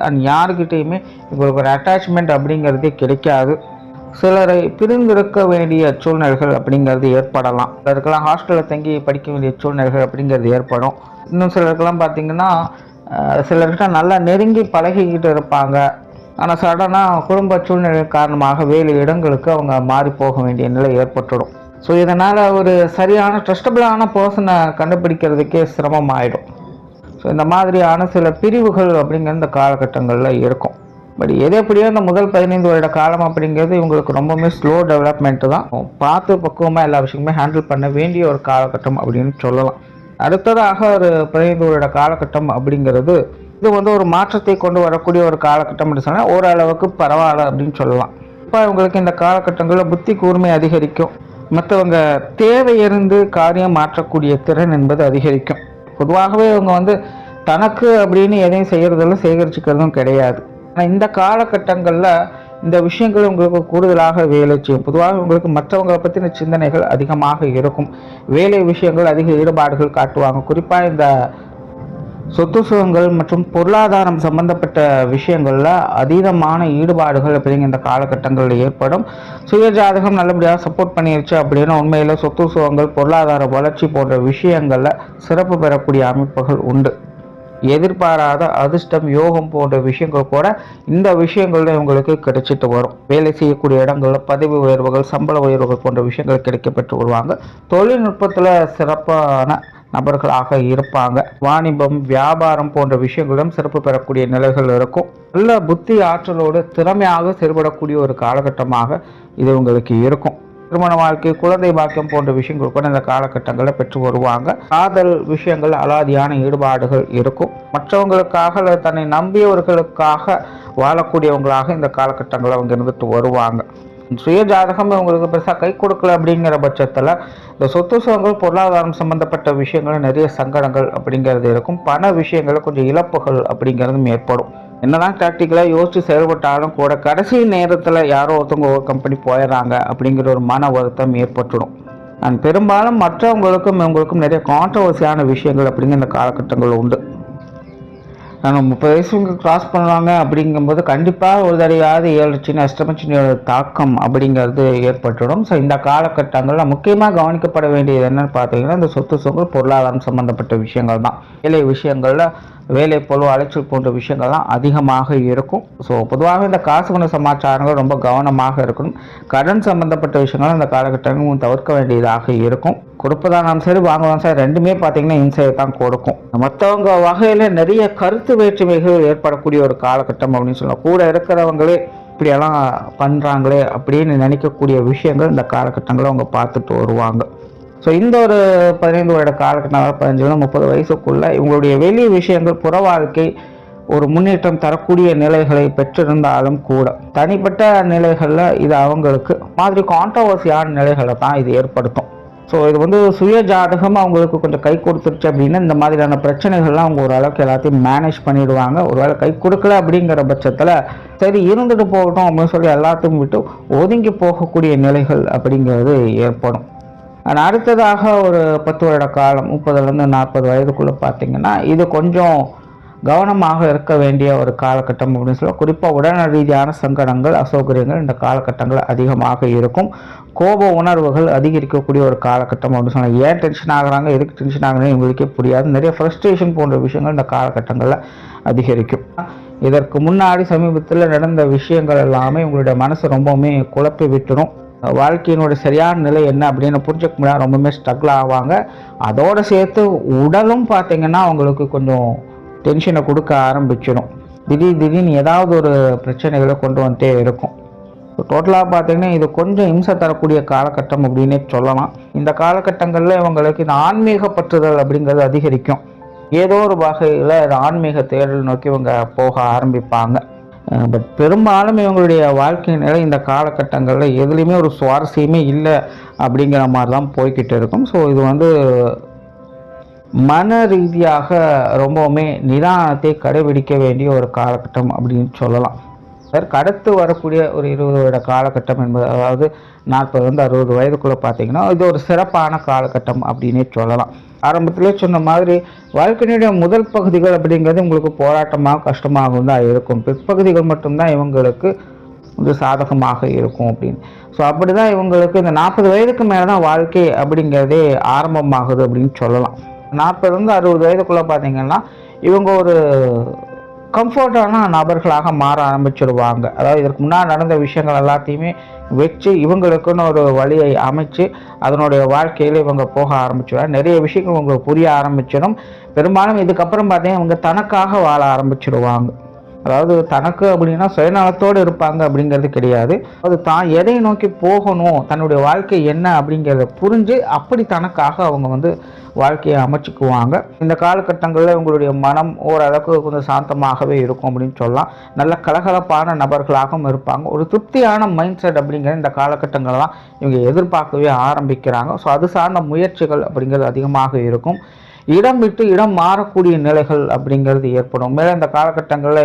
அண்ட் யாருக்கிட்டேயுமே இவங்களுக்கு ஒரு அட்டாச்மெண்ட் அப்படிங்கிறதே கிடைக்காது. சிலரை பிரிந்திருக்க வேண்டிய சூழ்நிலைகள் அப்படிங்கிறது ஏற்படலாம். சிலருக்கெல்லாம் ஹாஸ்டலில் தங்கி படிக்க வேண்டிய சூழ்நிலைகள் அப்படிங்கிறது ஏற்படும். இன்னும் சிலருக்கெல்லாம் பார்த்திங்கன்னா சிலர்கிட்ட நல்லா நெருங்கி பழகிக்கிட்டு இருப்பாங்க. ஆனால் சடனாக குடும்ப சூழ்நிலை காரணமாக வேறு இடங்களுக்கு அவங்க மாறி போக வேண்டிய நிலை ஏற்பட்டுடும். ஸோ இதனால் ஒரு சரியான ட்ரஸ்டபிளான பர்சனை கண்டுபிடிக்கிறதுக்கே சிரமமாயிடும். ஸோ இந்த மாதிரியான சில பிரிவுகள் அப்படிங்கிற இந்த காலகட்டங்களில் இருக்கும். பட் எது எப்படியோ இந்த முதல் 15 வருட காலம் அப்படிங்கிறது இவங்களுக்கு ரொம்பவுமே ஸ்லோ டெவலப்மெண்ட்டு தான். பார்த்து பக்குவமாக எல்லா விஷயமே ஹேண்டில் பண்ண வேண்டிய ஒரு காலகட்டம் அப்படின்னு சொல்லலாம். அடுத்ததாக ஒரு 15 வருட காலகட்டம் அப்படிங்கிறது இது வந்து ஒரு மாற்றத்தை கொண்டு வரக்கூடிய ஒரு காலகட்டம் அப்படின்னு சொன்னால் ஓரளவுக்கு பரவாயில்ல அப்படின்னு சொல்லலாம். இப்போ இவங்களுக்கு இந்த காலகட்டங்களில் புத்தி கூர்மை அதிகரிக்கும். மற்றவங்க தேவையிருந்து காரியம் மாற்றக்கூடிய திறன் என்பது அதிகரிக்கும். பொதுவாகவே இவங்க வந்து தனக்கு அப்படின்னு எதையும் செய்கிறதெல்லாம் சேகரிச்சுக்கிறதும் கிடையாது. ஆனால் இந்த காலகட்டங்களில் இந்த விஷயங்கள் உங்களுக்கு கூடுதலாக வேலை செய்யும். பொதுவாக உங்களுக்கு மற்றவங்களை பற்றின சிந்தனைகள் அதிகமாக இருக்கும். வேலை விஷயங்கள் அதிக ஈடுபாடுகள் காட்டுவாங்க. குறிப்பாக இந்த சொத்து சுகங்கள் மற்றும் பொருளாதாரம் சம்பந்தப்பட்ட விஷயங்களில் அதீதமான ஈடுபாடுகள் அப்படிங்கிற இந்த காலகட்டங்களில் ஏற்படும். சுய ஜாதகம் நல்லபடியாக சப்போர்ட் பண்ணிருச்சு அப்படின்னா உண்மையில் சொத்து சுகங்கள், பொருளாதார வளர்ச்சி போன்ற விஷயங்களில் சிறப்பு பெறக்கூடிய அமைப்புகள் உண்டு. எதிர்பாராத அதிர்ஷ்டம், யோகம் போன்ற விஷயங்கள் கூட இந்த விஷயங்கள்ல இவங்களுக்கு கிடைச்சிட்டு வரும். வேலை செய்யக்கூடிய இடங்களில் பதவி உயர்வுகள், சம்பள உயர்வுகள் போன்ற விஷயங்கள் கிடைக்கப்பெற்று வருவாங்க. தொழில்நுட்பத்தில் சிறப்பான நபர்களாக இருப்பாங்க. வாணிபம், வியாபாரம் போன்ற விஷயங்களும் சிறப்பு பெறக்கூடிய நிலைகள் இருக்கும். நல்ல புத்தி ஆற்றலோடு திறமையாக செயல்படக்கூடிய ஒரு காலகட்டமாக இது உங்களுக்கு இருக்கும். திருமண வாழ்க்கை, குழந்தை பாக்கியம் போன்ற விஷயங்கள் கூட இந்த காலகட்டங்களில் பெற்று வருவாங்க. காதல் விஷயங்கள் அலாதியான ஈடுபாடுகள் இருக்கும். மற்றவங்களுக்காக தன்னை நம்பியவர்களுக்காக வாழக்கூடியவங்களாக இந்த காலகட்டங்களில் அவங்க இருந்துட்டு வருவாங்க. சுய ஜாதகம் இவங்களுக்கு பெருசாக கை கொடுக்கல அப்படிங்கிற பட்சத்தில் இந்த சொத்து சுகங்கள், பொருளாதாரம் சம்பந்தப்பட்ட விஷயங்கள் நிறைய சங்கடங்கள் அப்படிங்கிறது இருக்கும். பண விஷயங்களில் கொஞ்சம் இழப்புகள் அப்படிங்கிறதும் ஏற்படும். என்னதான் டாக்டிக்கலாக யோசித்து செயல்பட்டாலும் கூட கடைசி நேரத்தில் யாரோ ஒருத்தவங்க ஒரு கம்பெனி போயிடுறாங்க அப்படிங்கிற ஒரு மன வருத்தம் ஏற்பட்டுடும். அண்ட் பெரும்பாலும் மற்றவங்களுக்கும் இவங்களுக்கும் நிறைய கான்ட்ரவர்சியான விஷயங்கள் அப்படிங்கிற இந்த காலகட்டங்கள் உண்டு. நாங்கள் 30 வயசுக்கு கிராஸ் பண்ணுவாங்க அப்படிங்கும்போது கண்டிப்பாக ஒரு தடையாவது 7 சின்ன அஷ்டமச்சினியோட தாக்கம் அப்படிங்கிறது ஏற்பட்டுடும். ஸோ இந்த காலகட்டங்களில் முக்கியமாக கவனிக்கப்பட வேண்டியது என்னன்னு பார்த்தீங்கன்னா இந்த சொத்து சுகங்கள், பொருளாதாரம் சம்மந்தப்பட்ட விஷயங்கள் தான். வேலை விஷயங்களில் வேலை பொருள் அலைச்சல் போன்ற விஷயங்கள்லாம் அதிகமாக இருக்கும். ஸோ பொதுவாக இந்த காசு பண சமாச்சாரங்கள் ரொம்ப கவனமாக இருக்கணும். கடன் சம்பந்தப்பட்ட விஷயங்கள் இந்த காலகட்டங்களும் தவிர்க்க வேண்டியதாக இருக்கும். கொடுப்பதானாலும் சரி, வாங்குவதாலும் சரி, ரெண்டுமே பார்த்தீங்கன்னா இன்சையை தான் கொடுக்கும். மற்றவங்க வகையில் நிறைய கருத்து வேற்றுமைகள் ஏற்படக்கூடிய ஒரு காலகட்டம் அப்படின்னு சொல்லலாம். கூட இருக்கிறவங்களே இப்படியெல்லாம் பண்ணுறாங்களே அப்படின்னு நினைக்கக்கூடிய விஷயங்கள் இந்த காலகட்டங்களில் அவங்க பார்த்துட்டு வருவாங்க. ஸோ இந்த ஒரு 15 வருட காலகட்டம், 15-30 வயசுக்குள்ளே இவங்களுடைய வெளி விஷயங்கள், புற வாழ்க்கை ஒரு முன்னேற்றம் தரக்கூடிய நிலைகளை பெற்றிருந்தாலும் கூட தனிப்பட்ட நிலைகளில் இது அவங்களுக்கு மாதிரி கான்ட்ரவர்சியான நிலைகளை தான் இது ஏற்படுத்தும். ஸோ இது வந்து சுய ஜாதகம் அவங்களுக்கு கொஞ்சம் கை கொடுத்துருச்சு அப்படின்னா இந்த மாதிரியான பிரச்சனைகள்லாம் அவங்க ஓரளவுக்கு எல்லாத்தையும் மேனேஜ் பண்ணிடுவாங்க. ஒருவேளை கை கொடுக்கல அப்படிங்கிற பட்சத்தில் சரி இருந்துட்டு போகட்டும் அப்படின்னு சொல்லி எல்லாத்தையும் விட்டு ஒதுங்கி போகக்கூடிய நிலைகள் அப்படிங்கிறது ஏற்படும். ஆனால் அடுத்ததாக ஒரு 10 வருட காலம் 30லேருந்து 40 வயதுக்குள்ளே பார்த்தீங்கன்னா இது கொஞ்சம் கவனமாக இருக்க வேண்டிய ஒரு காலகட்டம் அப்படின்னு சொல்ல. குறிப்பாக உடல் ரீதியான சங்கடங்கள் அசௌகரியங்கள் இந்த காலகட்டங்கள் அதிகமாக இருக்கும். கோப உணர்வுகள் அதிகரிக்கக்கூடிய ஒரு காலகட்டம் அப்படின்னு சொன்னால் ஏன் டென்ஷன் ஆகுறாங்க எதுக்கு டென்ஷன் ஆகுறதுன்னு இவங்களுக்கே புரியாது. நிறைய ஃப்ரஸ்ட்ரேஷன் போன்ற விஷயங்கள் இந்த காலகட்டங்களில் அதிகரிக்கும். இதற்கு முன்னாடி சமீபத்தில் நடந்த விஷயங்கள் எல்லாமே உங்களுடைய மனசு ரொம்பவுமே குழப்பி விட்டுடும். வாழ்க்கையினுடைய சரியான நிலை என்ன அப்படின்னு புரிஞ்சுக்க முடியாது, ரொம்பவுமே ஸ்ட்ரகிள் ஆவாங்க. அதோடு சேர்த்து உடலும் பார்த்தீங்கன்னா அவங்களுக்கு கொஞ்சம் டென்ஷனை கொடுக்க ஆரம்பிச்சிடும். திடீர்னு ஏதாவது ஒரு பிரச்சனைகளை கொண்டு வந்துட்டே இருக்கும். டோட்டலாக பார்த்தீங்கன்னா இது கொஞ்சம் இம்சை தரக்கூடிய காலகட்டம் அப்படின்னே சொல்லலாம். இந்த காலகட்டங்களில் இவங்களுக்கு இந்த ஆன்மீக பற்றுதல் அப்படிங்கிறது அதிகரிக்கும். ஏதோ ஒரு வகையில் ஆன்மீக தேடல் நோக்கி இவங்க போக ஆரம்பிப்பாங்க. பட் பெரும்பாலும் இவங்களுடைய வாழ்க்கை நிலை இந்த காலகட்டங்களில் எதுலேயுமே ஒரு சுவாரஸ்யமே இல்லை அப்படிங்கிற மாதிரி தான் போய்கிட்டு இருக்கும். ஸோ இது வந்து மன ரீதியாக ரொம்பவுமே நிதானத்தை கடைபிடிக்க வேண்டிய ஒரு காலகட்டம் அப்படின்னு சொல்லலாம். அதற்கு அடுத்து வரக்கூடிய ஒரு 20 வருட காலகட்டம் என்பது, அதாவது 40லேருந்து 60 வயதுக்குள்ளே பார்த்தீங்கன்னா இது ஒரு சிறப்பான காலகட்டம் அப்படின்னே சொல்லலாம். ஆரம்பத்திலே சொன்ன மாதிரி வாழ்க்கையினுடைய முதல் பகுதிகள் அப்படிங்கிறது உங்களுக்கு போராட்டமாக கஷ்டமாகவும் தான் இருக்கும். பிற்பகுதிகள் மட்டும்தான் இவங்களுக்கு வந்து சாதகமாக இருக்கும் அப்படின்னு. ஸோ அப்படி தான் இவங்களுக்கு இந்த 40 வயதுக்கு மேலே தான் வாழ்க்கை அப்படிங்கிறதே ஆரம்பமாகுது அப்படின்னு சொல்லலாம். 40லேருந்து 60 வயதுக்குள்ளே பார்த்தீங்கன்னா இவங்க ஒரு கம்ஃபர்டான நபர்களாக மாற ஆரம்பிச்சிடுவாங்க. அதாவது இதற்கு முன்னாடி நடந்த விஷயங்கள் எல்லாத்தையுமே வச்சு இவங்களுக்குன்னு ஒரு வழியை அமைச்சு அதனுடைய வாழ்க்கையில் இவங்க போக ஆரம்பிச்சிடுவாங்க. நிறைய விஷயங்கள் உங்களுக்கு புரிய ஆரம்பிச்சிடும். பெரும்பாலும் இதுக்கப்புறம் பார்த்தீங்கன்னா இவங்க தனக்காக வாழ ஆரம்பிச்சிடுவாங்க. அதாவது தனக்கு அப்படின்னா சுயநலத்தோடு இருப்பாங்க அப்படிங்கிறது கிடையாது. அது தான் எதை நோக்கி போகணும், தன்னுடைய வாழ்க்கை என்ன அப்படிங்கிறத புரிஞ்சு அப்படி தனக்காக அவங்க வந்து வாழ்க்கையை அமைச்சுக்குவாங்க. இந்த காலகட்டங்களில் உங்களுடைய மனம் ஓரளவுக்கு கொஞ்சம் சாந்தமாகவே இருக்கும் அப்படின்னு சொல்லலாம். நல்ல கலகலப்பான நபர்களாகவும் இருப்பாங்க. ஒரு திருப்தியான மைண்ட் செட் அப்படிங்கிற இந்த காலகட்டங்கள்லாம் இவங்க எதிர்பார்க்கவே ஆரம்பிக்கிறாங்க. ஸோ அது சார்ந்த முயற்சிகள் அப்படிங்கிறது அதிகமாக இருக்கும். இடம் விட்டு இடம் மாறக்கூடிய நிலைகள் அப்படிங்கிறது ஏற்படும். மேலே இந்த காலகட்டங்களில்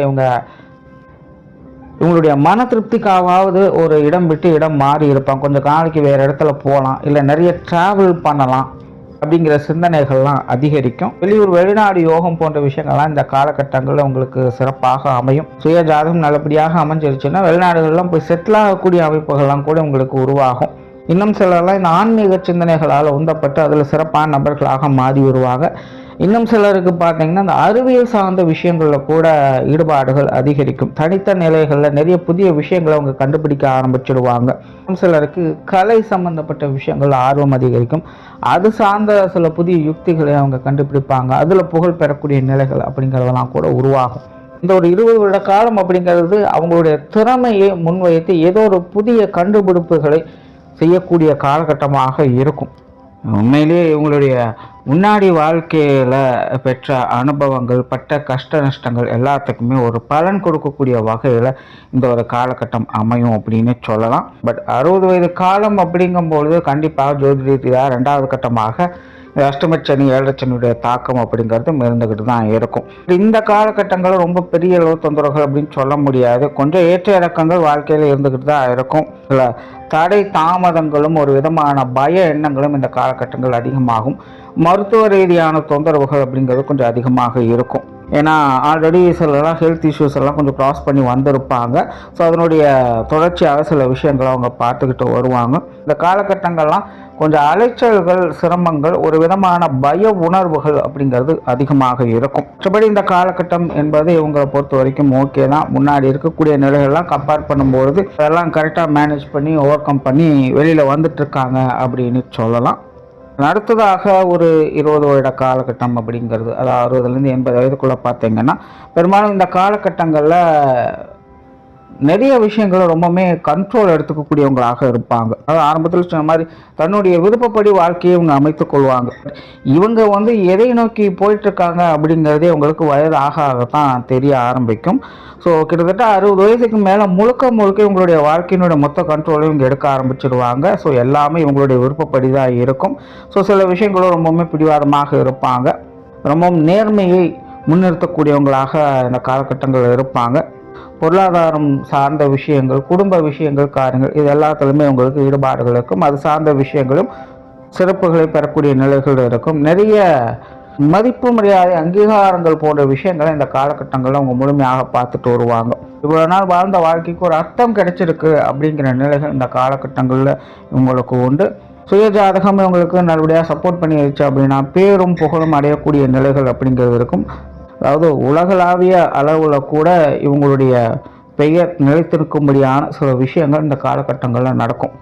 இவங்களுடைய மன திருப்திக்காவது ஒரு இடம் விட்டு இடம் மாறி இருப்பாங்க. கொஞ்சம் நாளைக்கு வேறு இடத்துல போகலாம், இல்லை நிறைய ட்ராவல் பண்ணலாம் அப்படிங்கிற சிந்தனைகள்லாம் அதிகரிக்கும். வெளியூர் வெளிநாடு யோகம் போன்ற விஷயங்கள்லாம் இந்த காலகட்டங்களில் உங்களுக்கு சிறப்பாக அமையும். சுய ஜாதகம் நல்லபடியாக அமைஞ்சிருச்சுன்னா வெளிநாடுகள்லாம் போய் செட்டில் ஆகக்கூடிய அமைப்புகள்லாம் கூட உங்களுக்கு உருவாகும். இன்னும் சிலர்லாம் இந்த ஆன்மீக சிந்தனைகளால் உந்தப்பட்டு அதில் சிறப்பான நபர்களாக மாறி வருவாங்க. இன்னும் சிலருக்கு பார்த்தீங்கன்னா இந்த அறிவியல் சார்ந்த விஷயங்களில் கூட ஈடுபாடுகள் அதிகரிக்கும். தனித்த நிலைகளில் நிறைய புதிய விஷயங்களை அவங்க கண்டுபிடிக்க ஆரம்பிச்சிடுவாங்க. இன்னும் சிலருக்கு கலை சம்பந்தப்பட்ட விஷயங்கள் ஆர்வம் அதிகரிக்கும். அது சார்ந்த சில புதிய யுக்திகளை அவங்க கண்டுபிடிப்பாங்க. அதில் புகழ் பெறக்கூடிய நிலைகள் அப்படிங்கிறதெல்லாம் கூட உருவாகும். இந்த ஒரு 20 வருட காலம் அப்படிங்கிறது அவங்களுடைய திறமையை முன்வைத்து ஏதோ ஒரு புதிய கண்டுபிடிப்புகளை செய்யக்கூடிய காலகட்டமாக இருக்கும். உண்மையிலேயே இவங்களுடைய முன்னாடி வாழ்க்கையில் பெற்ற அனுபவங்கள், பட்ட கஷ்ட நஷ்டங்கள் எல்லாத்துக்குமே ஒரு பலன் கொடுக்கக்கூடிய வகையில் இந்த ஒரு காலகட்டம் அமையும் அப்படின்னு சொல்லலாம். பட் 60 வயது காலம் அப்படிங்கும்பொழுது கண்டிப்பாக ஜோதிடத்தில் 2வது கட்டமாக அஷ்டமச்சனி 7.5 தாக்கம் அப்படிங்கிறது இருந்துக்கிட்டு தான் இருக்கும். இந்த காலகட்டங்களில் ரொம்ப பெரிய அளவு தொந்தரவுகள் அப்படின்னு சொல்ல முடியாது. கொஞ்சம் ஏற்ற இறக்கங்கள் வாழ்க்கையில் இருந்துக்கிட்டு தான் இருக்கும். சில தடை தாமதங்களும் ஒரு விதமான பய எண்ணங்களும் இந்த காலகட்டங்கள் அதிகமாகும். மருத்துவ ரீதியான தொந்தரவுகள் அப்படிங்கிறது கொஞ்சம் அதிகமாக இருக்கும். ஏன்னா ஆல்ரெடி சிலலாம் ஹெல்த் இஷ்யூஸ் எல்லாம் கொஞ்சம் க்ராஸ் பண்ணி வந்திருப்பாங்க. ஸோ அதனுடைய தொடர்ச்சியாக சில விஷயங்களை அவங்க பார்த்துக்கிட்டு வருவாங்க. இந்த காலகட்டங்கள்லாம் கொஞ்சம் அலைச்சல்கள், சிரமங்கள், ஒரு விதமான பய உணர்வுகள் அப்படிங்கிறது அதிகமாக இருக்கும். மற்றபடி இந்த காலகட்டம் என்பது இவங்களை பொறுத்த வரைக்கும் ஓகே தான். முன்னாடி இருக்கக்கூடிய நிலைகள்லாம் கம்பேர் பண்ணும்போது அதெல்லாம் கரெக்டாக மேனேஜ் பண்ணி ஓவர் கம் பண்ணி வெளியில் வந்துட்டுருக்காங்க அப்படின்னு சொல்லலாம். அடுத்ததாக ஒரு 20 வருட காலகட்டம் அப்படிங்கிறது, அதாவது 60லேருந்து 80 வயதுக்குள்ளே பார்த்தீங்கன்னா பெரும்பாலும் இந்த காலகட்டங்களில் நிறைய விஷயங்களை ரொம்பவுமே கண்ட்ரோல் எடுத்துக்கக்கூடியவங்களாக இருப்பாங்க. அதாவது ஆரம்பத்தில் சொன்ன மாதிரி தன்னுடைய விருப்பப்படி வாழ்க்கையை இவங்க அமைத்துக் கொள்வாங்க. இவங்க வந்து எதை நோக்கி போயிட்டு இருக்காங்க அப்படிங்கிறதே உங்களுக்கு வயது ஆக ஆகத்தான் தெரிய ஆரம்பிக்கும். ஸோ கிட்டத்தட்ட 60 வயசுக்கு மேலே முழுக்க முழுக்க இவங்களுடைய வாழ்க்கையினுடைய மொத்த கண்ட்ரோலையும் இவங்க எடுக்க ஆரம்பிச்சிடுவாங்க. ஸோ எல்லாமே இவங்களுடைய விருப்பப்படி தான் இருக்கும். ஸோ சில விஷயங்களும் ரொம்பவுமே பிடிவாதமாக இருப்பாங்க. ரொம்பவும் நேர்மையை முன்னிறுத்தக்கூடியவங்களாக இந்த காலகட்டங்கள் இருப்பாங்க. பொருளாதாரம் சார்ந்த விஷயங்கள், குடும்ப விஷயங்கள், காரியங்கள் இது எல்லாத்துலேயுமே உங்களுக்கு ஈடுபாடுகள் இருக்கும். அது சார்ந்த விஷயங்களும் சிறப்புகளை பெறக்கூடிய நிலைகள் இருக்கும். நிறைய மதிப்பு மரியாதை அங்கீகாரங்கள் போன்ற விஷயங்களை இந்த காலகட்டங்களில் அவங்க முழுமையாக பார்த்துட்டு வருவாங்க. இவ்வளோ நாள் வாழ்ந்த வாழ்க்கைக்கு ஒரு அர்த்தம் கிடைச்சிருக்கு அப்படிங்கிற நிலைகள் இந்த காலகட்டங்களில் இவங்களுக்கு உண்டு. சுயஜாதகம் இவங்களுக்கு நல்லபடியாக சப்போர்ட் பண்ணிடுச்சு அப்படின்னா பேரும் புகழும் அடையக்கூடிய நிலைகள் அப்படிங்கிறது இருக்கும். அதாவது உலகளாவிய அளவில் கூட இவங்களுடைய பெயர் நிலைத்திருக்கும்படியான சில விஷயங்கள் இந்த காலகட்டங்களில் நடக்கும்.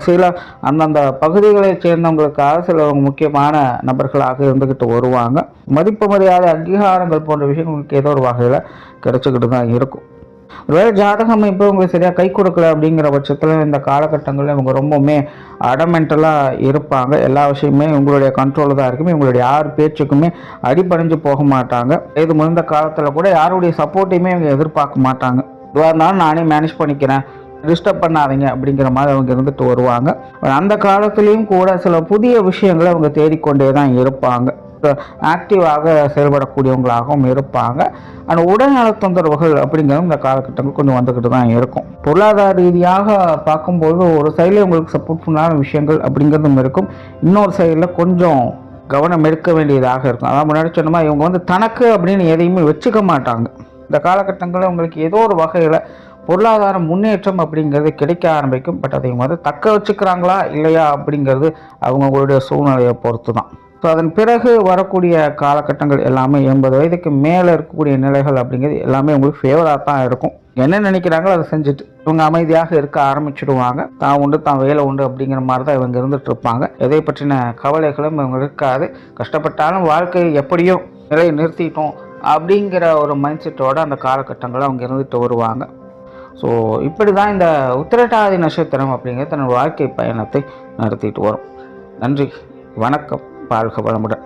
சில அந்தந்த பகுதிகளை சேர்ந்தவங்களுக்காக சில முக்கியமான நபர்களாக இருந்துக்கிட்டு வருவாங்க. மதிப்பு மரியாதை அங்கீகாரங்கள் போன்ற விஷயங்களுக்கு ஏதோ ஒரு வகையில் கிடைச்சிக்கிட்டு தான் இருக்கும். ஒருவேளை ஜாதக அமைப்பு உங்களுக்கு சரியாக கை கொடுக்கல அப்படிங்கிற பட்சத்தில் இந்த காலகட்டங்களில் இவங்க ரொம்பவுமே அடமெண்டலாக இருப்பாங்க. எல்லா விஷயமே இவங்களுடைய கண்ட்ரோலில் தான் இருக்கும். இவங்களுடைய யார் பேச்சுக்குமே அடிபணிஞ்சு போக மாட்டாங்க. இது முழுந்த காலத்தில் கூட யாருடைய சப்போர்ட்டையுமே இவங்க எதிர்பார்க்க மாட்டாங்க. இதுவாக இருந்தாலும் நானே மேனேஜ் பண்ணிக்கிறேன், டிஸ்டர்ப் பண்ணாதீங்க அப்படிங்கிற மாதிரி அவங்க இருந்துட்டு வருவாங்க. அந்த காலத்துலேயும் கூட சில புதிய விஷயங்களை அவங்க தேடிக்கொண்டே தான் இருப்பாங்க. ஆக்டிவாக செயல்படக்கூடியவங்களாகவும் இருப்பாங்க. ஆனால் உடல்நல தொந்தரவுகள் அப்படிங்கிறது இந்த காலகட்டங்கள் கொஞ்சம் வந்துக்கிட்டு தான் இருக்கும். பொருளாதார ரீதியாக பார்க்கும்போது ஒரு சைடில் உங்களுக்கு சப்போர்ட்ஃபுல்லான விஷயங்கள் அப்படிங்கிறதும் இருக்கும். இன்னொரு சைடில் கொஞ்சம் கவனம் எடுக்க வேண்டியதாக இருக்கும். அதான் முன்னாடி சொன்னோமா, இவங்க வந்து தனக்கு அப்படின்னு எதையுமே வச்சுக்க மாட்டாங்க. இந்த காலகட்டங்களில் உங்களுக்கு ஏதோ ஒரு வகையில் பொருளாதார முன்னேற்றம் அப்படிங்கிறது கிடைக்க ஆரம்பிக்கும். பட் அதை வந்து தக்க வச்சுக்கிறாங்களா இல்லையா அப்படிங்கிறது அவங்களுடைய சூழ்நிலையை பொறுத்து தான். ஸோ அதன் பிறகு வரக்கூடிய காலகட்டங்கள் எல்லாமே 80 வயதுக்கு மேலே இருக்கக்கூடிய நிலைகள் அப்படிங்கிறது எல்லாமே உங்களுக்கு ஃபேவராக தான் இருக்கும். என்ன நினைக்கிறாங்களோ அதை செஞ்சுட்டு இவங்க அமைதியாக இருக்க ஆரம்பிச்சுடுவாங்க. தான் உண்டு தான் வேலை உண்டு அப்படிங்கிற மாதிரி தான் இவங்க இருந்துட்டு இருப்பாங்க. எதை பற்றின கவலைகளும் இவங்க இருக்காது. கஷ்டப்பட்டாலும் வாழ்க்கையை எப்படியோ நிலையை நிறுத்திட்டோம் அப்படிங்கிற ஒரு மைண்ட் செட்டோடு அந்த காலகட்டங்களில் அவங்க இருந்துட்டு வருவாங்க. ஸோ இப்படி தான் இந்த உத்திரட்டாதி நட்சத்திரம் அப்படிங்கிற தன்னோட வாழ்க்கை பயணத்தை நடத்திட்டு வரும். நன்றி, வணக்கம், வாழ்க வளமுடன்.